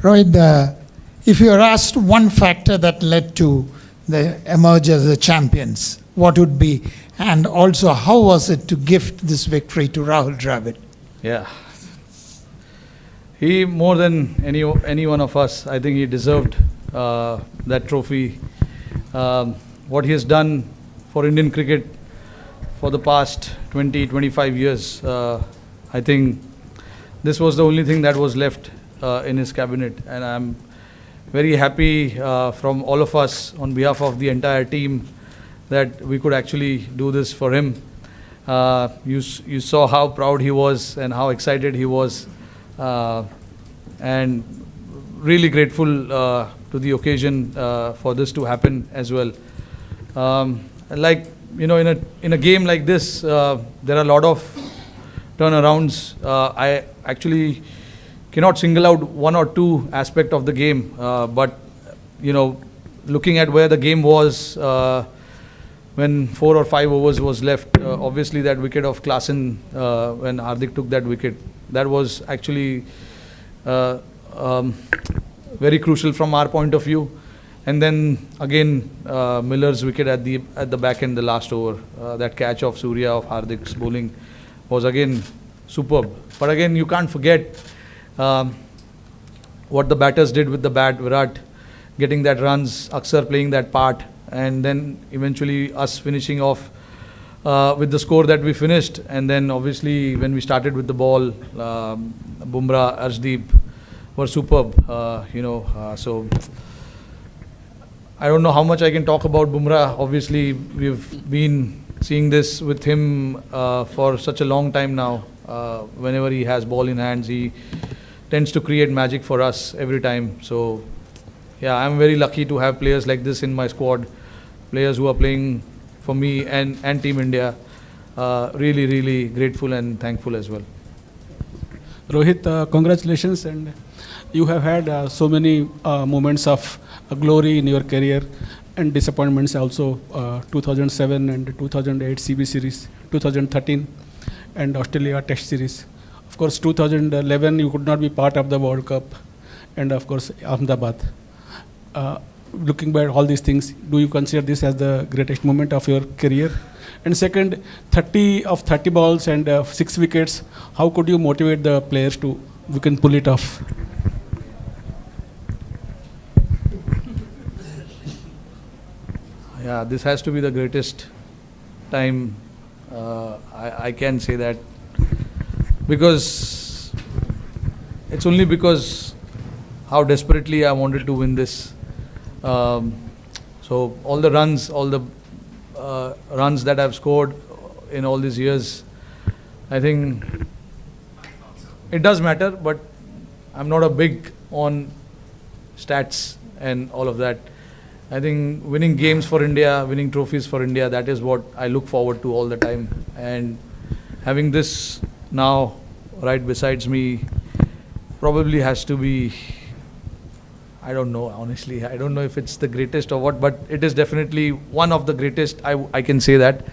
Rohit, if you are asked one factor that led to the emerge as the champions, what would be? And also, how was it to gift this victory to Rahul Dravid? Yeah. He, more than any one of us, I think he deserved that trophy. What he has done for Indian cricket for the past 20-25 years, I think this was the only thing that was left in his cabinet. And I'm very happy from all of us on behalf of the entire team that we could actually do this for him. You saw how proud he was and how excited he was, and really grateful to the occasion for this to happen as well. Like, you know, in a game like this, there are a lot of turnarounds. I actually cannot single out one or two aspects of the game, but you know, looking at where the game was when 4 or 5 overs was left, obviously that wicket of Klaasen, when Hardik took that wicket, that was actually very crucial from our point of view. And then again, Miller's wicket at the back end, the last over, that catch of Surya of Hardik's bowling was again superb. But again, you can't forget what the batters did with the bat. Virat getting that runs, Akshar playing that part, and then eventually us finishing off with the score that we finished. And then obviously when we started with the ball, Bumrah, Arshdeep were superb. So I don't know how much I can talk about Bumrah. Obviously we've been seeing this with him for such a long time now. Whenever he has ball in hands, he tends to create magic for us every time. So yeah, I'm very lucky to have players like this in my squad, players who are playing for me and Team India. Really, really grateful and thankful as well. Rohit, congratulations, and you have had so many moments of glory in your career and disappointments also. 2007 and 2008 CB series, 2013 and Australia Test series. Of course, 2011 you could not be part of the World Cup, and of course Ahmedabad. Looking back all these things, do you consider this as the greatest moment of your career? And second, 30 balls and 6 wickets, how could you motivate the players to, we can pull it off? Yeah, this has to be the greatest time. I can say that, because it's only because how desperately I wanted to win this. So all the runs that I've scored in all these years, I think it does matter, but I'm not a big on stats and all of that. I think winning games for India, winning trophies for India, that is what I look forward to all the time. And having this now right besides me probably has to be, I don't know, honestly. I don't know if it's the greatest or what, but it is definitely one of the greatest. I can say that.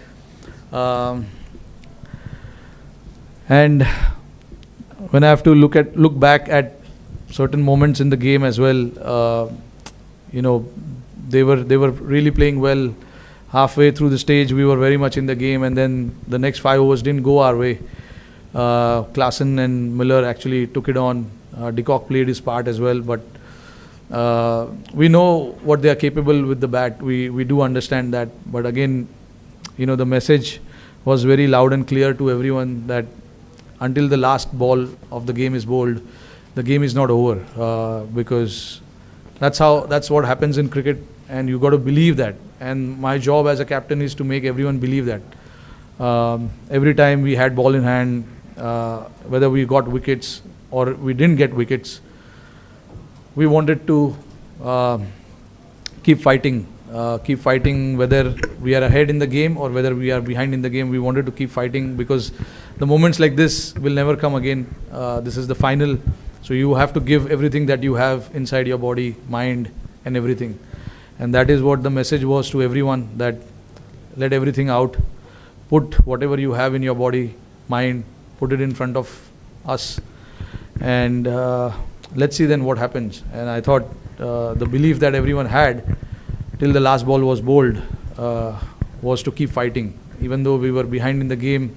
And when I have to look back at certain moments in the game as well, they were really playing well. Halfway through the stage, we were very much in the game, and then the next 5 overs didn't go our way. Klaasen and Miller actually took it on. De Kock played his part as well, but we know what they are capable with the bat. We do understand that, but again, the message was very loud and clear to everyone that until the last ball of the game is bowled, the game is not over, because that's what happens in cricket, and you got to believe that. And my job as a captain is to make everyone believe that. Every time we had ball in hand, whether we got wickets or we didn't get wickets, we wanted to keep fighting, whether we are ahead in the game or whether we are behind in the game. We wanted to keep fighting, because the moments like this will never come again. This is the final, so you have to give everything that you have inside your body, mind and everything. And that is what the message was to everyone, that let everything out, put whatever you have in your body, mind, put it in front of us. And let's see then what happens. And I thought the belief that everyone had till the last ball was bowled was to keep fighting, even though we were behind in the game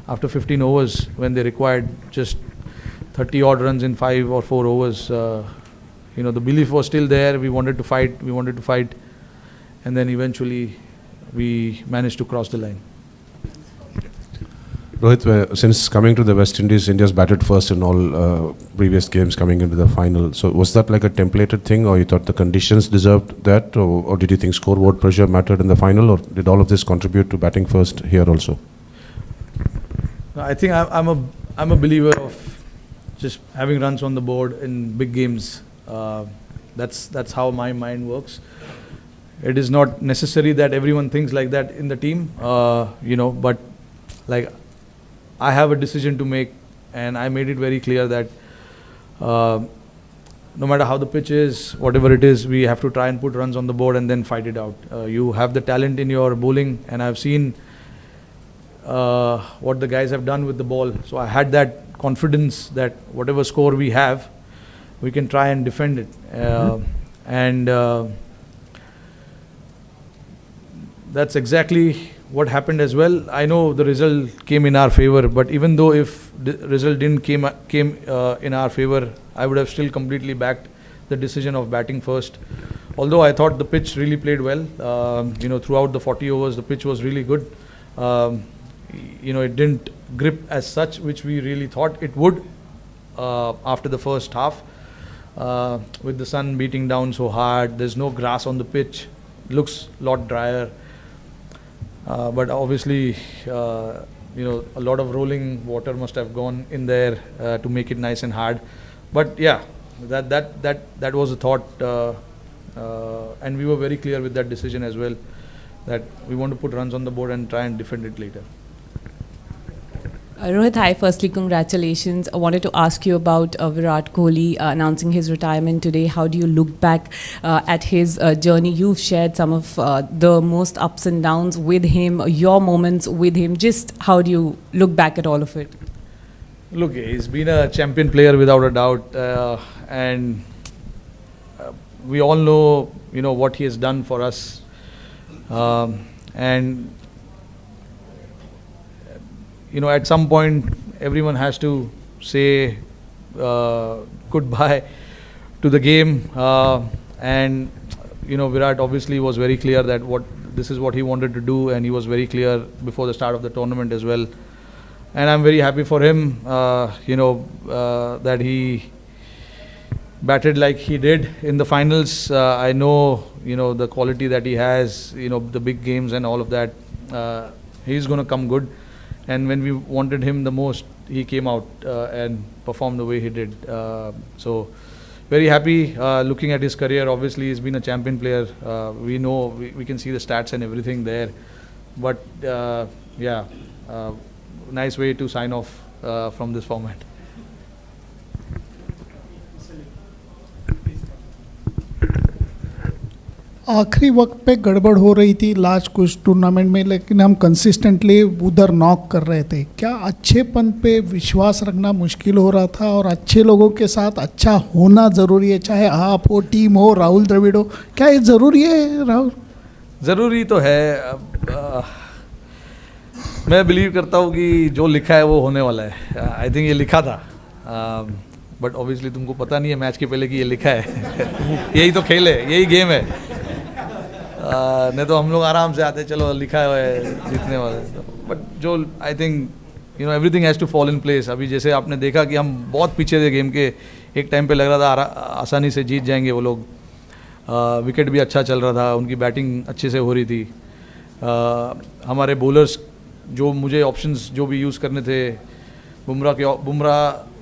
after 15 overs when they required just 30 odd runs in 5 or 4 overs. The belief was still there. We wanted to fight, and then eventually we managed to cross the line. Rohit, since coming to the West Indies, India's batted first in all previous games coming into the final. So was that like a templated thing, or you thought the conditions deserved that, or did you think scoreboard pressure mattered in the final, or did all of this contribute to batting first here also? I think I'm a believer of just having runs on the board in big games. That's how my mind works. It is not necessary that everyone thinks like that in the team, but like I have a decision to make, and I made it very clear that no matter how the pitch is, whatever it is, we have to try and put runs on the board and then fight it out. You have the talent in your bowling, and I've seen what the guys have done with the ball. So I had that confidence that whatever score we have, we can try and defend it. That's exactly what happened as well. I know the result came in our favor, but even though if the result didn't came in our favor, I would have still completely backed the decision of batting first. Although I thought the pitch really played well, throughout the 40 overs, the pitch was really good. It didn't grip as such, which we really thought it would after the first half. With the sun beating down so hard, there's no grass on the pitch, looks a lot drier. But obviously, a lot of rolling water must have gone in there to make it nice and hard. But yeah, that was a thought, and we were very clear with that decision as well, that we want to put runs on the board and try and defend it later. Rohit, hi. Firstly, congratulations. I wanted to ask you about Virat Kohli announcing his retirement today. How do you look back at his journey? You've shared some of the most ups and downs with him, your moments with him. Just how do you look back at all of it? Look, he's been a champion player without a doubt, and we all know, what he has done for us, and at some point, everyone has to say goodbye to the game. And Virat obviously was very clear that this is what he wanted to do, and he was very clear before the start of the tournament as well. And I'm very happy for him, that he batted like he did in the finals. I know, the quality that he has, the big games and all of that. He's going to come good. And when we wanted him the most, he came out and performed the way he did. So, very happy looking at his career. Obviously, he's been a champion player. We know, we can see the stats and everything there. But, nice way to sign off from this format. आखिरी वक्त पे गड़बड़ हो रही थी last कुछ tournament में, लेकिन हम कंसिस्टेंटली उधर नॉक कर रहे थे. क्या अच्छेपन पे विश्वास रखना मुश्किल हो रहा था, और अच्छे लोगों के साथ अच्छा होना ज़रूरी है, चाहे आप हो, टीम हो, राहुल द्रविड़ हो? क्या ये ज़रूरी है राहुल? ज़रूरी तो है. मैं बिलीव करता हूँ कि जो लिखा है वो होने वाला है. आई थिंक ये लिखा था, बट ऑब्वियसली तुमको पता नहीं है मैच के पहले कि ये लिखा है. यही तो खेल है, यही गेम है. नहीं तो हम लोग आराम से आते, चलो लिखा है जीतने वाले. बट जो I think everything has to fall in place. अभी जैसे आपने देखा कि हम बहुत पीछे थे गेम के, एक टाइम पे लग रहा था आसानी से जीत जाएंगे वो लोग. विकेट भी अच्छा चल रहा था, उनकी बैटिंग अच्छे से हो रही थी. हमारे बॉलर्स जो मुझे ऑप्शंस जो भी यूज़ करने थे, बुमराह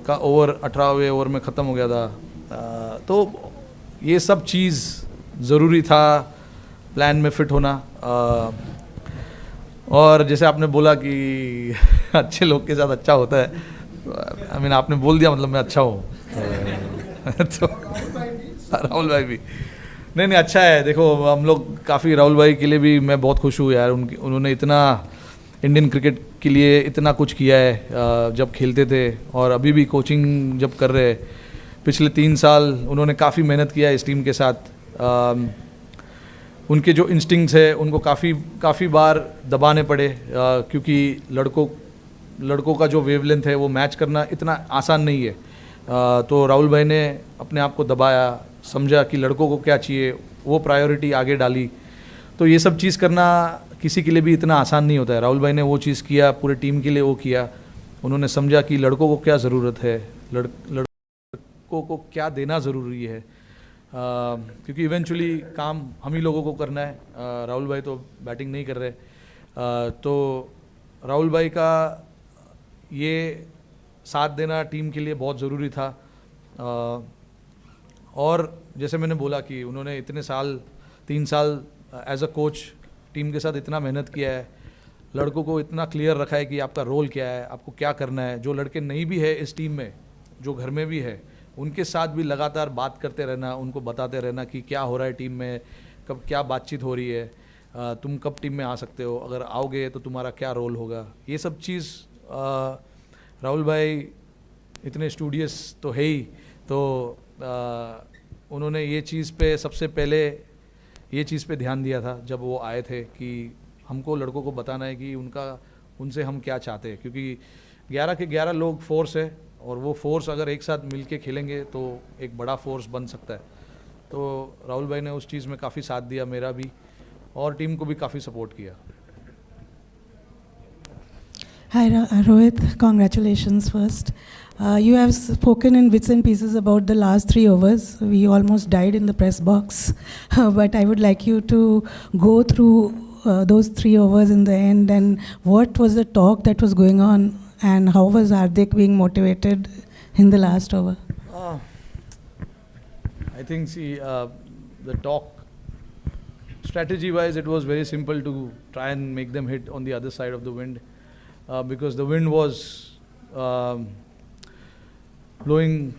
का ओवर 18वें ओवर में ख़त्म हो गया था. तो ये सब चीज़ ज़रूरी था, प्लान में फिट होना. और जैसे आपने बोला कि अच्छे लोग के साथ अच्छा होता है, आई मीन आपने बोल दिया, मतलब मैं अच्छा हूँ. तो राहुल भाई भी नहीं अच्छा है. देखो, हम लोग काफ़ी, राहुल भाई के लिए भी मैं बहुत खुश हूँ यार. उन्होंने इतना इंडियन क्रिकेट के लिए इतना कुछ किया है जब खेलते थे, और अभी भी कोचिंग जब कर रहे हैं. पिछले 3 साल उन्होंने काफ़ी मेहनत किया इस टीम के साथ। उनके जो इंस्टिंक्ट्स है उनको काफ़ी बार दबाने पड़े, क्योंकि लड़कों का जो वेवलेंथ है वो मैच करना इतना आसान नहीं है। तो राहुल भाई ने अपने आप को दबाया, समझा कि लड़कों को क्या चाहिए, वो प्रायोरिटी आगे डाली। तो ये सब चीज़ करना किसी के लिए भी इतना आसान नहीं होता है। राहुल भाई ने वो चीज़ किया, पूरे टीम के लिए वो किया। उन्होंने समझा कि लड़कों को क्या ज़रूरत है, लड़कों को क्या देना ज़रूरी है, क्योंकि इवेंचुअली काम हम ही लोगों को करना है। राहुल भाई तो बैटिंग नहीं कर रहे। तो राहुल भाई का ये साथ देना टीम के लिए बहुत ज़रूरी था। और जैसे मैंने बोला कि उन्होंने इतने साल 3 साल एज अ कोच टीम के साथ इतना मेहनत किया है, लड़कों को इतना क्लियर रखा है कि आपका रोल क्या है, आपको क्या करना है। जो लड़के नहीं भी है इस टीम में, जो घर में भी है, उनके साथ भी लगातार बात करते रहना, उनको बताते रहना कि क्या हो रहा है टीम में, कब क्या बातचीत हो रही है, तुम कब टीम में आ सकते हो, अगर आओगे तो तुम्हारा क्या रोल होगा। ये सब चीज़ राहुल भाई इतने स्टूडियस तो है ही, तो उन्होंने ये चीज़ पे सबसे पहले ये चीज़ पे ध्यान दिया था जब वो आए थे, कि हमको लड़कों को बताना है कि उनसे हम क्या चाहते हैं। क्योंकि 11 के 11 लोग फोर्स है, और वो फोर्स अगर एक साथ मिल के खेलेंगे तो एक बड़ा फोर्स बन सकता है। तो राहुल भाई ने उस चीज़ में काफ़ी साथ दिया, मेरा भी, और टीम को भी काफ़ी सपोर्ट किया। Hi, Rohit. Congratulations first. You have spoken in bits and pieces about the last 3 overs. We almost died in the press box. But I would like you to go through those 3 overs in the end, and what was the talk that was going on, and how was Hardik being motivated in the last over? I think, the talk, strategy-wise, it was very simple to try and make them hit on the other side of the wind. Because the wind was blowing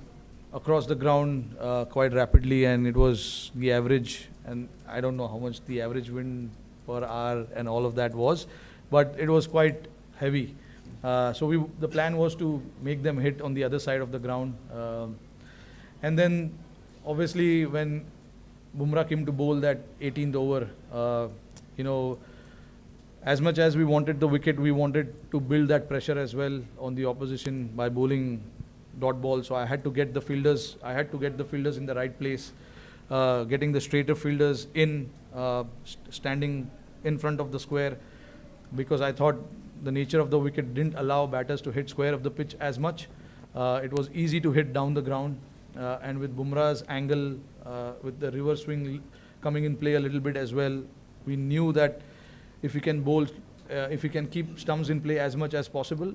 across the ground quite rapidly, and it was the average, and I don't know how much the average wind per hour and all of that was, but it was quite heavy. So the plan was to make them hit on the other side of the ground. And then obviously when Bumrah came to bowl that 18th over, as much as we wanted the wicket, we wanted to build that pressure as well on the opposition by bowling dot ball. So I had to get the fielders in the right place, getting the straighter fielders in, standing in front of the square, because I thought the nature of the wicket didn't allow batters to hit square of the pitch as much. It was easy to hit down the ground, and with Bumrah's angle, with the reverse swing coming in play a little bit as well, we knew that if we can bowl, if we can keep stumps in play as much as possible,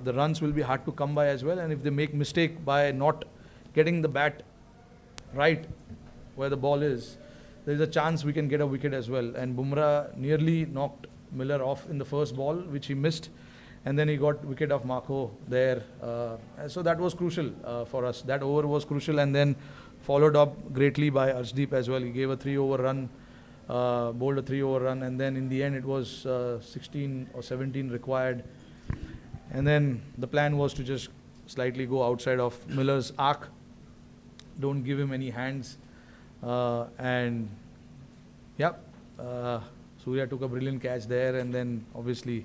the runs will be hard to come by as well. And if they make mistake by not getting the bat right where the ball is, there is a chance we can get a wicket as well. And Bumrah nearly knocked Miller off in the first ball, which he missed, and then he got wicket of Marco there. So that was crucial for us. That over was crucial, and then followed up greatly by Arshdeep as well. He gave a 3-over run. Bowled a 3-over run, and then in the end it was 16 or 17 required, and then the plan was to just slightly go outside of Miller's arc, don't give him any hands, and Surya took a brilliant catch there, and then obviously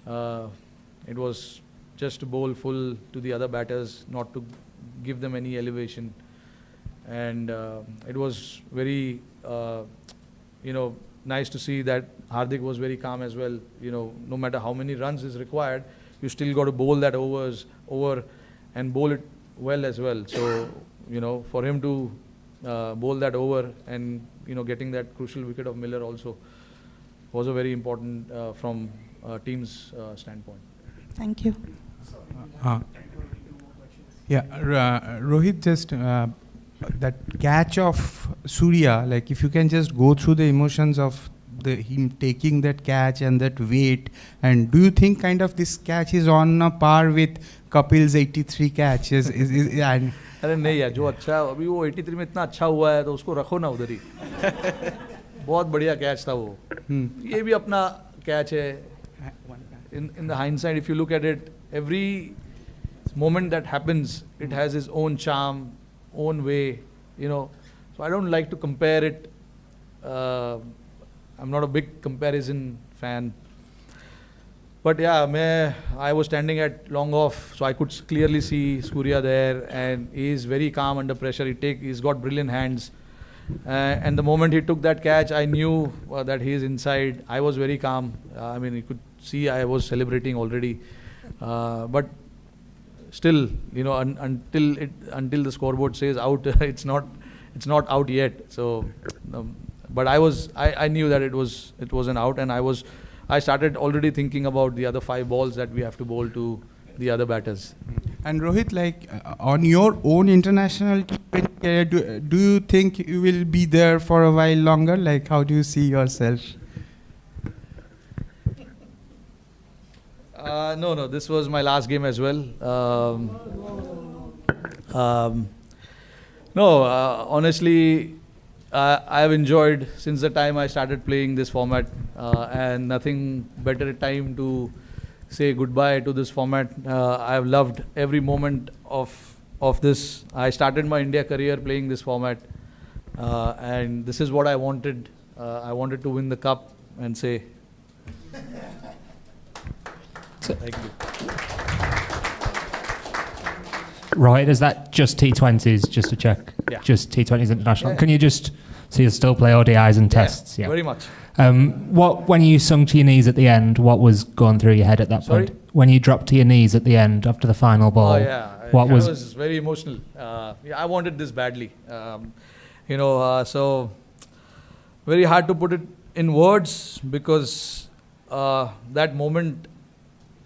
it was just to bowl full to the other batters, not to give them any elevation, and it was very nice to see that Hardik was very calm as well. No matter how many runs is required, you still got to bowl that over and bowl it well as well. So, for him to bowl that over and, getting that crucial wicket of Miller also was a very important from team's standpoint. Thank you. Rohit, just that catch of Surya, like if you can just go through the emotions of him taking that catch and that weight, and do you think kind of this catch is on a par with Kapil's 83 catches? अरे नहीं यार, जो अच्छा अभी वो 83 में इतना अच्छा हुआ है तो उसको रखो ना उधर ही। बहुत बढ़िया कैच था वो। ये भी अपना कैच है। In the hindsight, if you look at it, every moment that happens, it has its own charm. own way, you know. So I don't like to compare it. I'm not a big comparison fan. But yeah, I was standing at long off, so I could clearly see Surya there, and he is very calm under pressure. He's got brilliant hands. And the moment he took that catch, I knew that he is inside. I was very calm. I mean, you could see I was celebrating already. But still, you know, until the scoreboard says out, it's not out yet. So, but I knew that it was an out, and I started already thinking about the other 5 balls that we have to bowl to the other batters. And Rohit, like on your own international career, do you think you will be there for a while longer? Like, how do you see yourself? No, this was my last game as well. Honestly, I've enjoyed since the time I started playing this format, and nothing better time to say goodbye to this format. I've loved every moment of this. I started my India career playing this format, and this is what I wanted. I wanted to win the cup and say thank you. Right, is that just T20s, just to check? Yeah. Just T20s international. Yeah. Can you just, so you still play ODIs and tests? Yeah, very much. When you sunk to your knees at the end, what was going through your head at that Sorry? point? When you dropped to your knees at the end after the final ball, Oh yeah, what I was... was very emotional. I wanted this badly. So very hard to put it in words because that moment,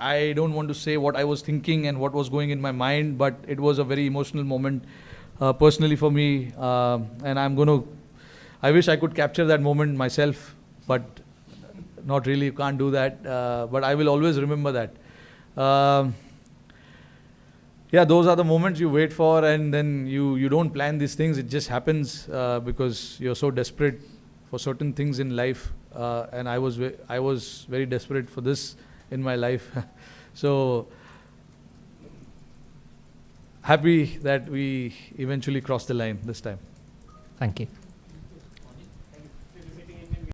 I don't want to say what I was thinking and what was going in my mind, but it was a very emotional moment personally for me, and I wish I could capture that moment myself, but not really, can't do that, but I will always remember that. Those are the moments you wait for, and then you don't plan these things, it just happens because you're so desperate for certain things in life, and I was very desperate for this in my life. So happy that we eventually crossed the line this time. Thank you.